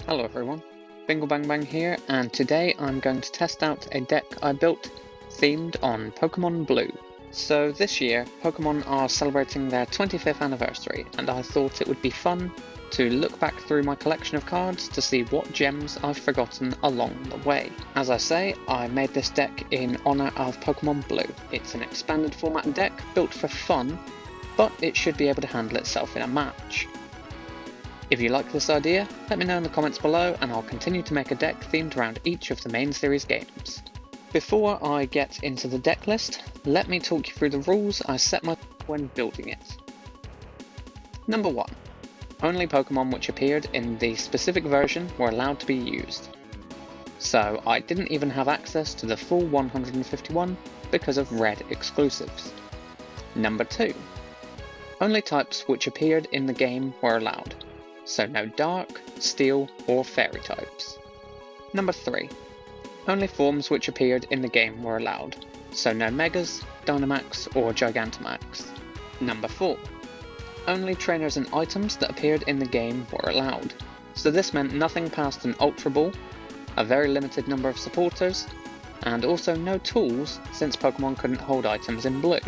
Hello everyone, Bingle Bang Bang here, and today I'm going to test out a deck I built themed on Pokémon Blue. So this year, Pokémon are celebrating their 25th anniversary, and I thought it would be fun to look back through my collection of cards to see what gems I've forgotten along the way. As I say, I made this deck in honour of Pokémon Blue. It's an expanded format deck built for fun, but it should be able to handle itself in a match. If you like this idea, let me know in the comments below and I'll continue to make a deck themed around each of the main series games. Before I get into the deck list, let me talk you through the rules I set myself when building it. Number 1. Only Pokemon which appeared in the specific version were allowed to be used. So I didn't even have access to the full 151 because of red exclusives. Number 2. Only types which appeared in the game were allowed. So no Dark, Steel or Fairy types. Number 3. Only forms which appeared in the game were allowed, so no Megas, Dynamax or Gigantamax. Number 4. Only trainers and items that appeared in the game were allowed, so this meant nothing past an Ultra Ball, a very limited number of supporters, and also no tools since Pokemon couldn't hold items in Blue.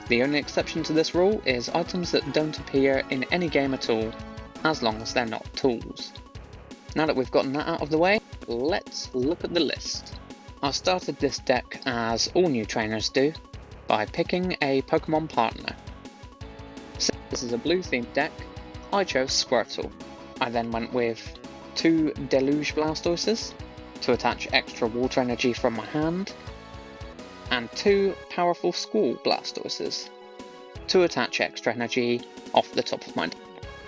The only exception to this rule is items that don't appear in any game at all, as long as they're not tools. Now that we've gotten that out of the way, let's look at the list. I started this deck, as all new trainers do, by picking a Pokemon partner. Since this is a blue themed deck, I chose Squirtle. I then went with 2 Deluge Blastoises to attach extra water energy from my hand, and 2 powerful Squall Blastoises to attach extra energy off the top of my deck.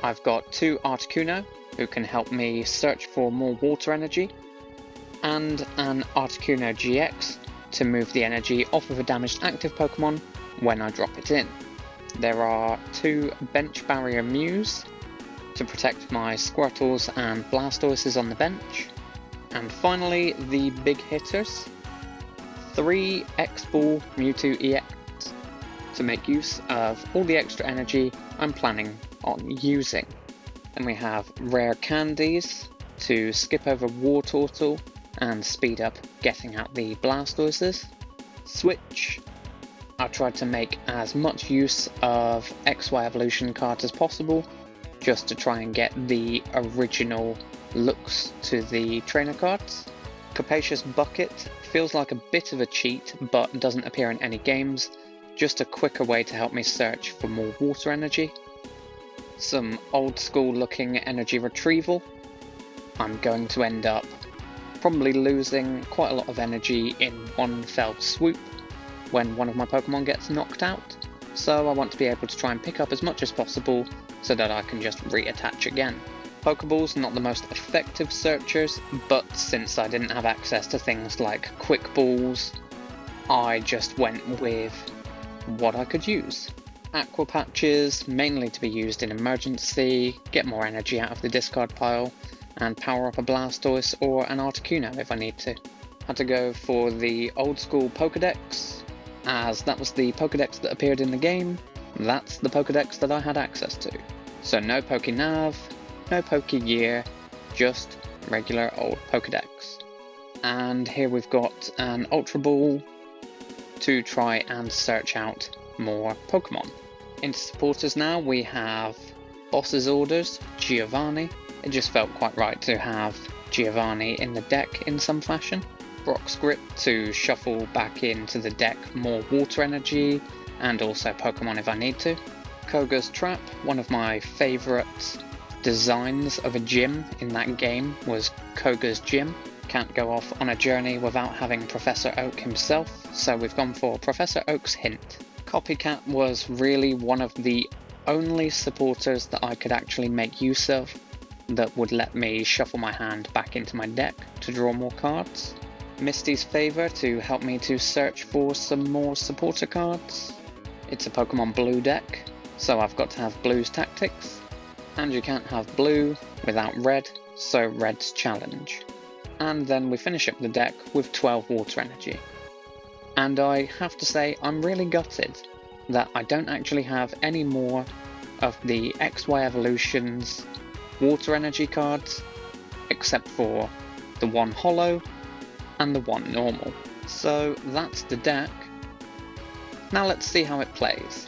I've got 2 Articuno who can help me search for more water energy, and an Articuno GX to move the energy off of a damaged active Pokemon when I drop it in. There are 2 Bench Barrier Mews to protect my Squirtles and Blastoises on the bench, and finally the big hitters, 3 X-Ball Mewtwo EX to make use of all the extra energy I'm planning on using. Then we have rare candies to skip over War Turtle and speed up getting out the Blastoises. Switch, I tried to make as much use of XY evolution cards as possible, just to try and get the original looks to the trainer cards. Capacious Bucket feels like a bit of a cheat, but doesn't appear in any games, just a quicker way to help me search for more water energy. Some old school looking energy retrieval. I'm going to end up probably losing quite a lot of energy in one fell swoop when one of my Pokemon gets knocked out, so I want to be able to try and pick up as much as possible so that I can just reattach again. Pokeballs not the most effective searchers, but since I didn't have access to things like Quick Balls, I just went with what I could use. Aqua Patches, mainly to be used in emergency, get more energy out of the discard pile, and power up a Blastoise or an Articuno if I need to. Had to go for the old school Pokedex, as that was the Pokedex that appeared in the game, that's the Pokedex that I had access to. So no Pokenav, no Pokegear, just regular old Pokedex. And here we've got an Ultra Ball to try and search out more Pokemon. Into supporters now, we have Boss's Orders, Giovanni. It just felt quite right to have Giovanni in the deck in some fashion. Brock's Grip to shuffle back into the deck more water energy, and also Pokemon if I need to. Koga's Trap, one of my favourite designs of a gym in that game was Koga's Gym. Can't go off on a journey without having Professor Oak himself, so we've gone for Professor Oak's Hint. Copycat was really one of the only supporters that I could actually make use of that would let me shuffle my hand back into my deck to draw more cards. Misty's Favour to help me to search for some more supporter cards. It's a Pokemon Blue deck, so I've got to have Blue's Tactics. And you can't have Blue without Red, so Red's Challenge. And then we finish up the deck with 12 water energy. And I have to say, I'm really gutted that I don't actually have any more of the XY evolutions water energy cards, except for the one holo and the one normal. So that's the deck. Now let's see how it plays.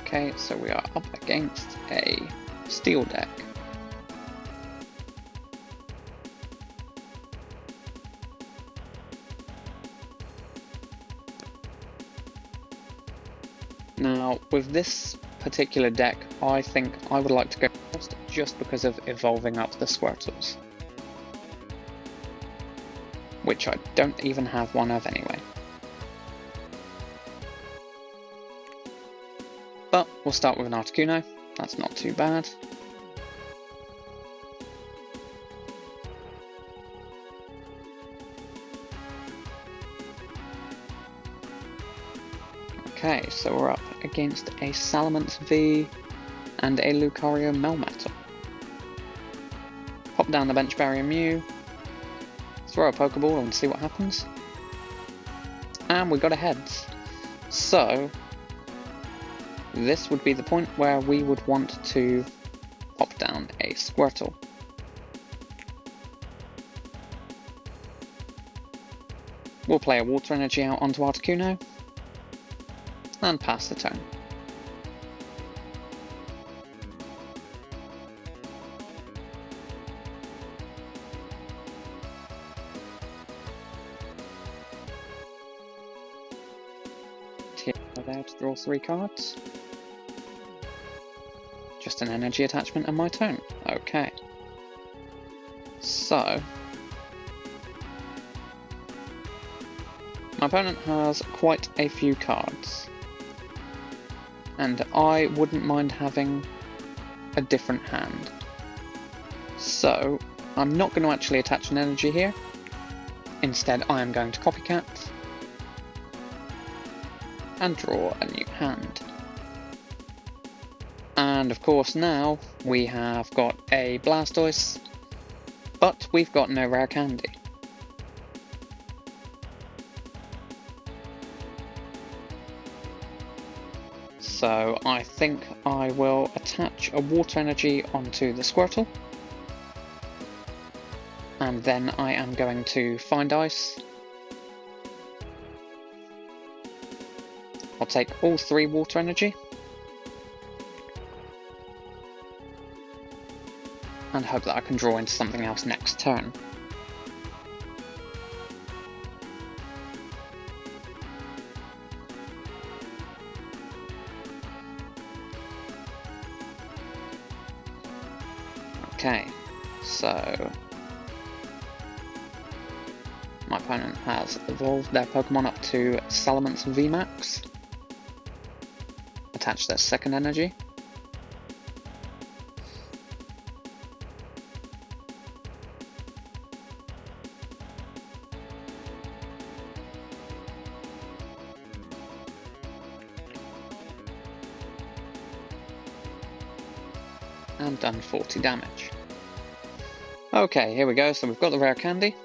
Okay, so we are up against a steel deck. Now, with this particular deck, I think I would like to go first just because of evolving up the Squirtles, which I don't even have one of anyway. But we'll start with an Articuno, that's not too bad. Okay, so we're up against a Salamence V and a Lucario Melmetal. Pop down the Bench Barrier Mew, throw a Pokeball and see what happens. And we got a Heads. So, this would be the point where we would want to pop down a Squirtle. We'll play a Water Energy out onto Articuno and pass the turn. There to draw 3 cards. Just an energy attachment and my turn. Okay. So, my opponent has quite a few cards, and I wouldn't mind having a different hand. So, I'm not going to actually attach an energy here. Instead, I am going to copycat and draw a new hand. And of course now we have got a Blastoise, but we've got no rare candy. So I think I will attach a water energy onto the Squirtle, and then I am going to find ice. I'll take all 3 water energy and hope that I can draw into something else next turn. Okay, so my opponent has evolved their Pokemon up to Salamence VMAX. Attach their second energy. And done 40 damage. Okay, here we go, so we've got the rare candy.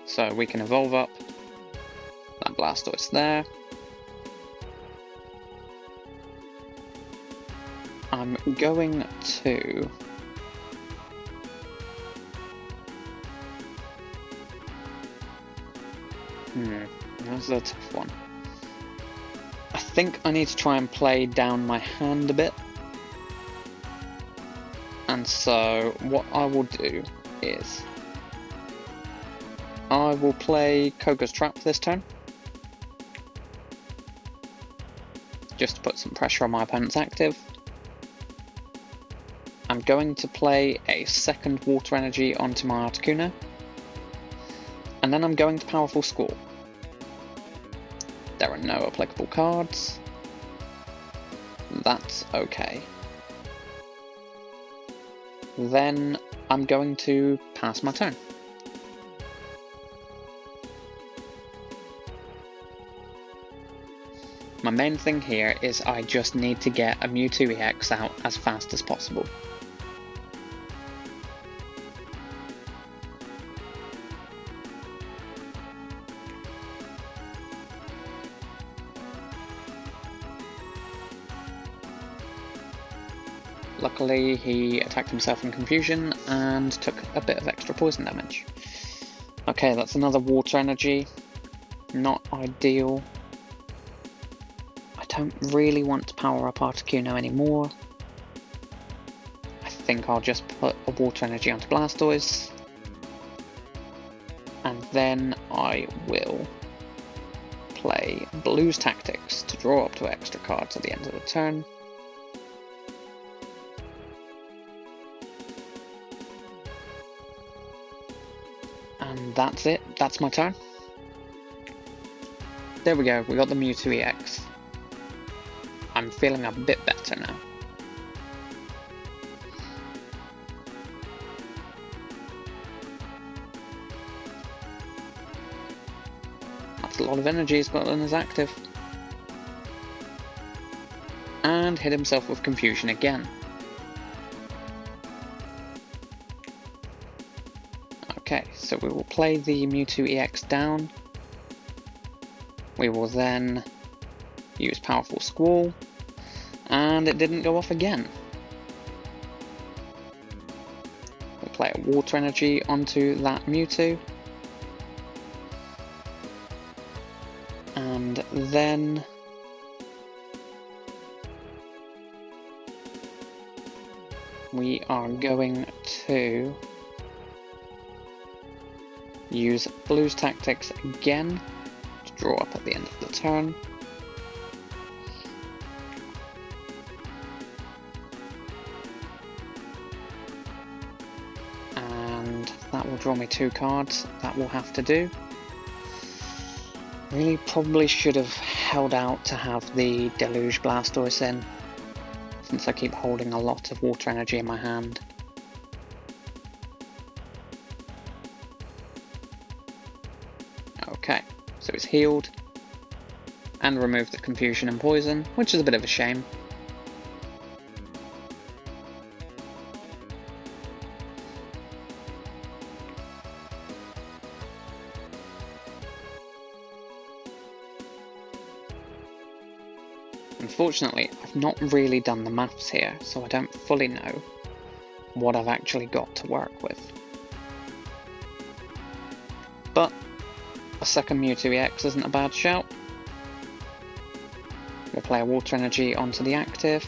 So we can evolve up that Blastoise there. I'm going to that's a tough one. I think I need to try and play down my hand a bit. And so what I will do is I will play Koga's Trap this turn, just to put some pressure on my opponent's active. I'm going to play a second water energy onto my Articuno, and then I'm going to Powerful Score. There are no applicable cards. That's okay. Then I'm going to pass my turn. My main thing here is I just need to get a Mewtwo EX out as fast as possible. Luckily, he attacked himself in confusion and took a bit of extra poison damage. Okay, that's another water energy. Not ideal. I don't really want to power up Articuno anymore. I think I'll just put a water energy onto Blastoise. And then I will play Blue's Tactics to draw up 2 extra cards at the end of the turn. And that's it, that's my turn. There we go, we got the Mewtwo EX. I'm feeling a bit better now. That's a lot of energy he's got on his active. And hit himself with confusion again. Okay, so we will play the Mewtwo EX down. We will then use Powerful Squall, and it didn't go off again. We'll play a Water Energy onto that Mewtwo. And then we are going to use Blue's Tactics again to draw up at the end of the turn. And that will draw me 2 cards. That will have to do. Really probably should have held out to have the Deluge Blastoise in, since I keep holding a lot of water energy in my hand. Okay, so it's healed and removed the confusion and poison, which is a bit of a shame. Unfortunately, I've not really done the maths here, so I don't fully know what I've actually got to work with. But a second Mewtwo EX isn't a bad shout. We'll play a Water Energy onto the active.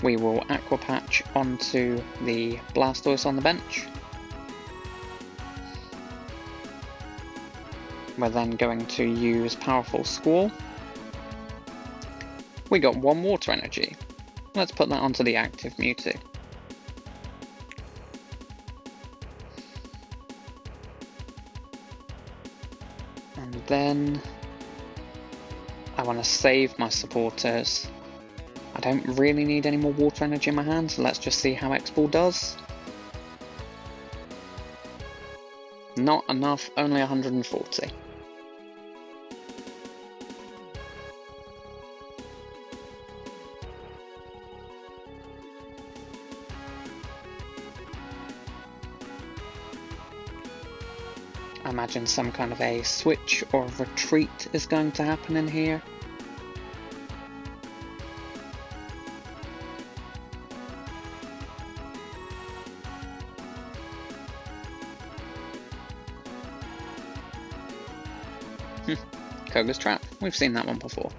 We will Aqua Patch onto the Blastoise on the bench. We're then going to use Powerful Squall. We got 1 Water Energy. Let's put that onto the active Mewtwo. And then I want to save my supporters. I don't really need any more Water Energy in my hand, so let's just see how X-Ball does. Not enough, only 140. I imagine some kind of a switch or retreat is going to happen in here. Koga's Trap. We've seen that one before.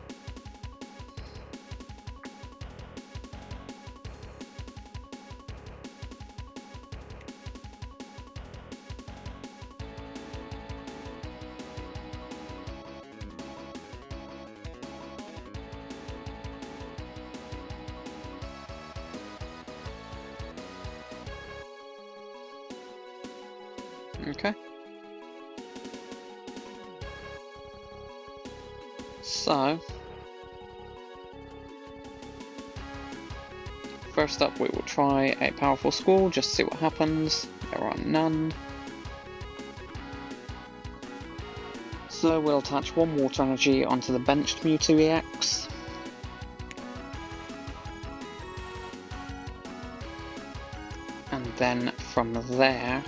Okay. So, first up we will try a Powerful Squall, just to see what happens. There are none. So we'll attach 1 Water Energy onto the benched Mewtwo EX. And then from there,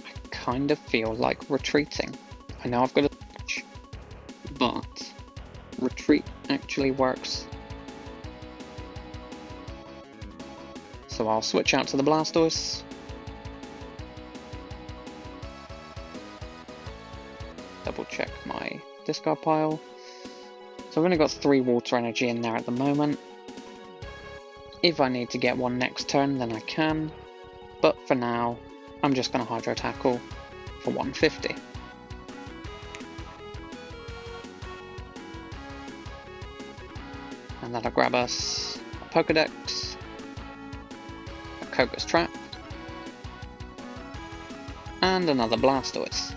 I kind of feel like retreating. I know I've got a switch, actually works. So I'll switch out to the Blastoise. Double check my discard pile. So I've only got 3 water energy in there at the moment. If I need to get one next turn, then I can. But for now, I'm just going to Hydro Tackle for 150. And that'll grab us a Pokédex, a Koga's Trap, and another Blastoise.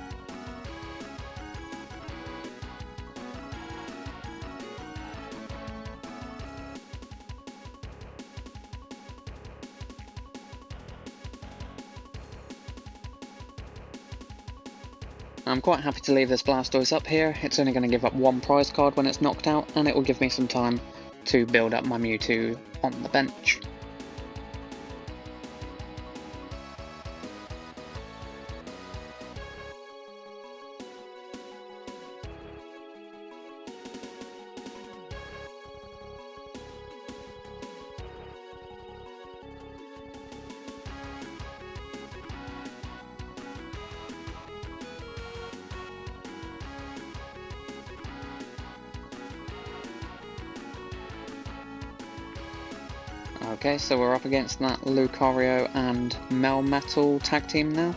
I'm quite happy to leave this Blastoise up here. It's only going to give up 1 prize card when it's knocked out, and it will give me some time to build up my Mewtwo on the bench. Okay, so we're up against that Lucario and Melmetal tag team now.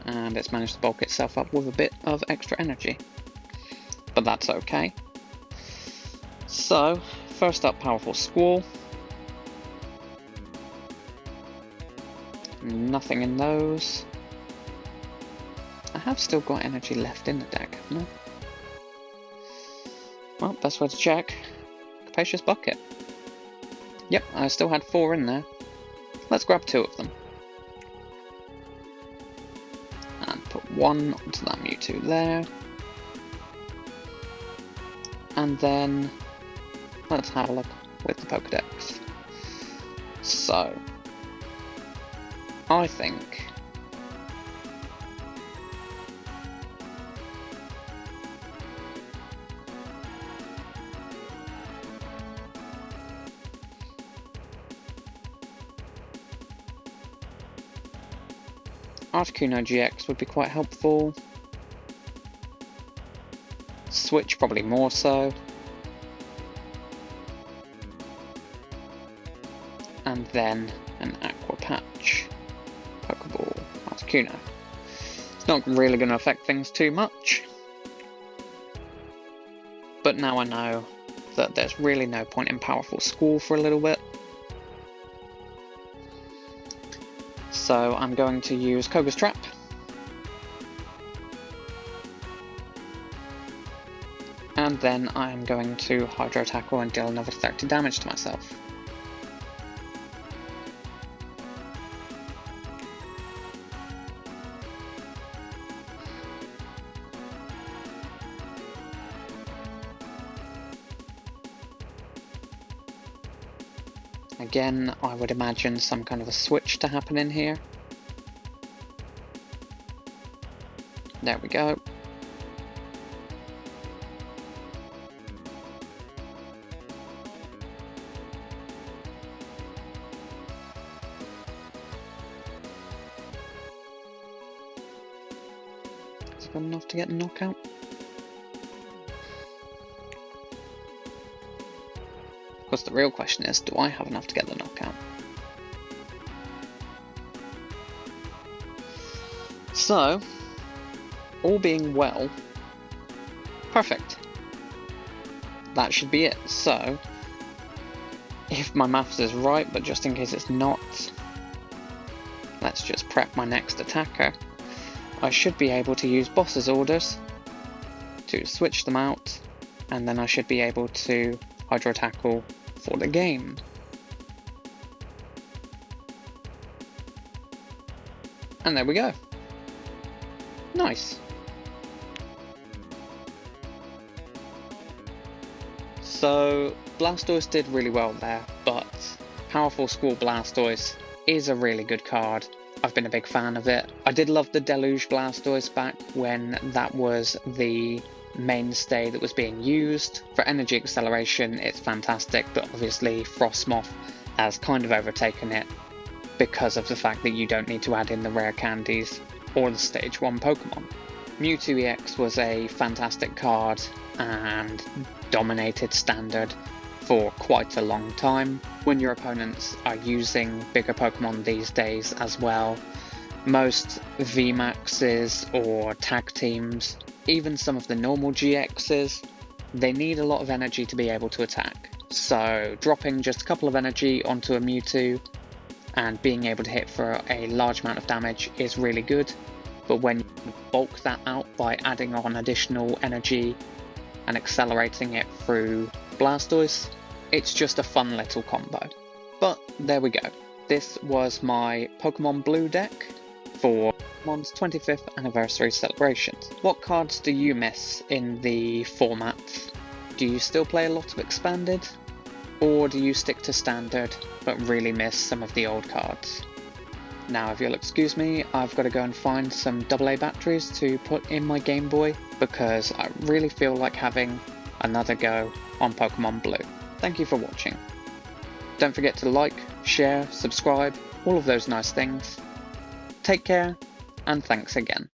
And it's managed to bulk itself up with a bit of extra energy. But that's okay. So, first up, Powerful Squall. Nothing in those. I have still got energy left in the deck, haven't I? Well, best way to check. Capacious Bucket. Yep, I still had 4 in there. Let's grab 2 of them. And put 1 onto that Mewtwo there. And then let's have a look with the Pokédex. So, I think Articuno GX would be quite helpful. Switch probably more so. And then an Aqua Patch. Pokeball Articuno. It's not really going to affect things too much. But now I know that there's really no point in Powerful Squall for a little bit. So I'm going to use Koga's Trap. And then I'm going to Hydro Tackle and deal another 30 damage to myself. Again, I would imagine some kind of a switch to happen in here. There we go. Is it good enough to get a knockout? Of course, the real question is, do I have enough to get the knockout? So, all being well, perfect. That should be it. So, if my maths is right, but just in case it's not, let's just prep my next attacker. I should be able to use boss's orders to switch them out, and then I should be able to Hydro Tackle for the game. And there we go. Nice. So Blastoise did really well there, but Powerful Squall Blastoise is a really good card. I've been a big fan of it. I did love the Deluge Blastoise back when that was the mainstay that was being used. For energy acceleration, it's fantastic, but obviously Frostmoth has kind of overtaken it because of the fact that you don't need to add in the rare candies or the stage 1 Pokemon. Mewtwo EX was a fantastic card and dominated standard for quite a long time. When your opponents are using bigger Pokemon these days as well, most VMAXs or tag teams, even some of the normal GXs, they need a lot of energy to be able to attack. So dropping just a couple of energy onto a Mewtwo and being able to hit for a large amount of damage is really good, but when you bulk that out by adding on additional energy and accelerating it through Blastoise, it's just a fun little combo. But there we go. This was my Pokemon Blue deck for Pokemon's 25th anniversary celebrations. What cards do you miss in the format? Do you still play a lot of Expanded? Or do you stick to Standard but really miss some of the old cards? Now, if you'll excuse me, I've got to go and find some AA batteries to put in my Game Boy because I really feel like having another go on Pokemon Blue. Thank you for watching. Don't forget to like, share, subscribe, all of those nice things. Take care, and thanks again.